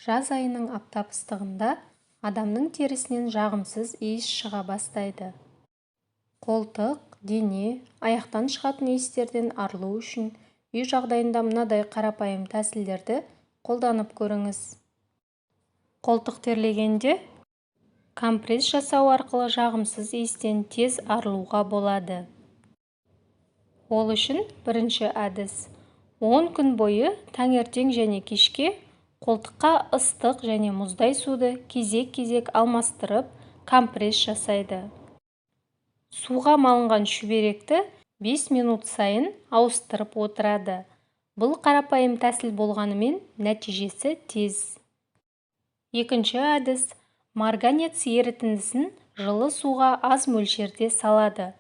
Жаз айының аптап ыстығында адамның терісінен жағымсыз иіс шыға бастайды. Қолтық, дене, аяқтан шығатын иістерден арылу үшін үй жағдайында мынадай қарапайым тәсілдерді қолданып көріңіз. Қолтық терлегенде компресс жасау арқылы жағымсыз иістен тез арылуға болады. Ол үшін бірінші әдіс: 10 күн бойы таңертең және кешке қолтыққа ыстық және мұздай суды кезек-кезек алмастырып компресс жасайды. Суға малынған шүберекті 5 минут сайын ауыстырып отырады. Бұл қарапайым тәсіл болғанымен нәтижесі тез. Екінші әдіс: марганец ерітіндісін жылы суға аз мөлшерде салады.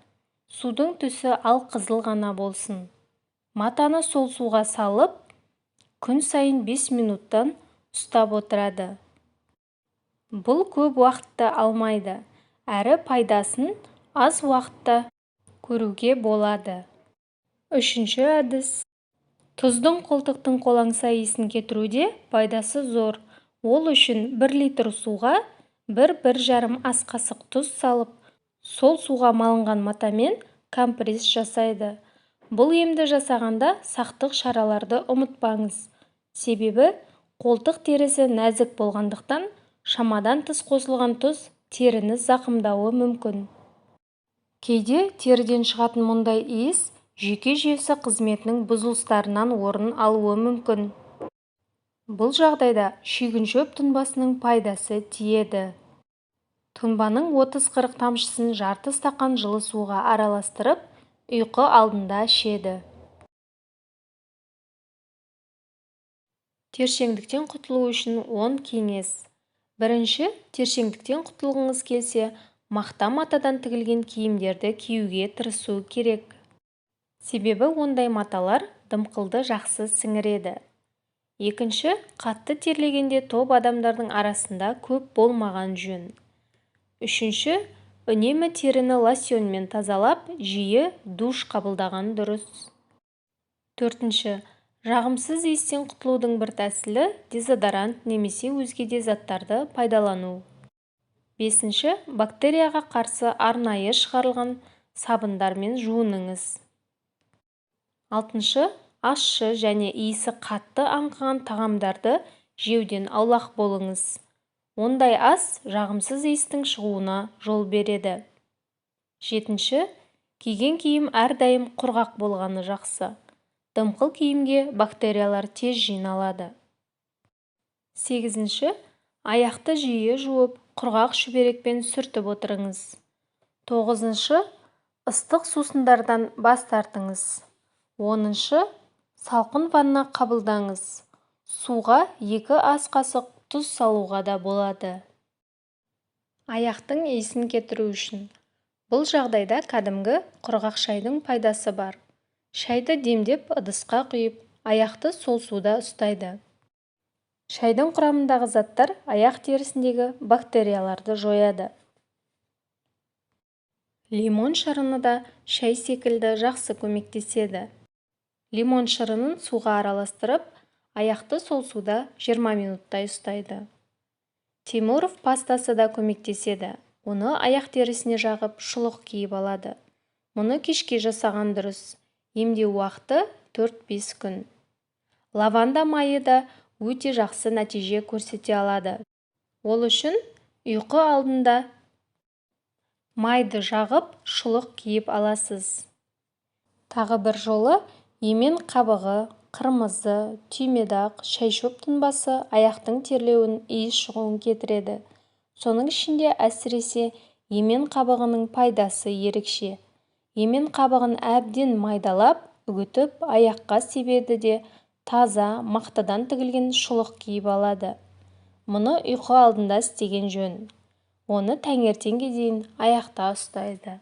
Судың түсі алқызыл ғана болсын. Матаны сол суға салып, күн сайын 5 минуттан ұстап отырады. Бұл көп уақытты алмайды, әрі пайдасын аз уақытта көруге болады. Үшінші әдіс: тұздың қолтықтың қолаңса иісін кетіруде пайдасы зор. Ол үшін 1 литр суға 1-1,5 ас қасық тұз салып, сол суға малынған матамен компресс жасайды. Бұл емді жасағанда сақтық шараларды ұмытпаңыз. Себебі қолтық терісі нәзік болғандықтан шамадан тыс қосылған тұз теріні зақымдауы мүмкін. Кейде теріден шығатын мұндай иіс жүйке жүйесі қызметінің бұзылыстарынан орын алуы мүмкін. Бұл жағдайда шүйгіншөп тұнбасының пайдасы тиеді. Тұнбаның 30-40 тамшысын жарты стақан жылы суға араластырып, ұйқы алдында ішеді. Тершеңдіктен құтылу үшін 10 кеңес. Бірінші, тершеңдіктен құтылғыңыз келсе, мақта матадан тігілген киімдерді киюге тырысу керек. Себебі ондай маталар дымқылды жақсы сіңіреді. Екінші, қатты терлегенде топ адамдардың арасында көп болмаған жөн. Үшінші, үнемі теріні лосьонмен тазалап, жиі душ қабылдаған дұрыс. Төртінші, жағымсыз иістен құтылудың бір тәсілі дезодорант немесе өзге де заттарды пайдалану. Бесінші, бактерияға қарсы арнайы шығарылған сабындармен жуыныңыз. Алтыншы, ащы және иісі қатты аңқыған тағамдарды жеуден аулақ болыңыз. Ондай ас жағымсыз иістің шығуына жол береді. Жетінші, киген киім әрдайым құрғақ болғаны жақсы. Дымқыл киімге бактериялар тез жиналады. Сегізінші, аяқты жиі жуып, құрғақ шүберекпен сүртіп отырыңыз. Тоғызыншы, ыстық сусындардан бас тартыңыз. Оныншы, салқын ванна қабылдаңыз. Суға 2 ас қасық тұз салуға да болады. Аяқтың иісін кетіру үшін. Бұл жағдайда кәдімгі құрғақ шайдың пайдасы бар. Шайды демдеп ыдысқа құйып, аяқты сол суда ұстайды. Шайдың құрамындағы заттар аяқ терісіндегі бактерияларды жояды. Лимон шырыны да шай секілді жақсы көмектеседі. Лимон шырынын суға араластырып, аяқты сол суда 20 минуттай ұстайды. Темуров пастасы да көмектеседі. Оны аяқ терісіне жағып, шұлық киіп алады. Мұны кешке жасаған дұрыс. Емдеу уақыты 4-5 күн. Лаванда майы да өте жақсы нәтиже көрсете алады. Ол үшін ұйқы алдында майды жағып, шұлық киіп аласыз. Тағы бір жолы емен қабығы, қырмызы, түймедақ, шайшөп тұнбасы аяқтың терлеуін, иіс шығуын кетіреді. Соның ішінде әсіресе емен қабығының пайдасы ерекше. Емен қабығын әбден майдалап, үгітіп, аяққа себеді де таза мақтадан тігілген шұлық киіп алады. Мұны ұйқы алдында істеген жөн. Оны таңертеңге дейін аяқта ұстайды.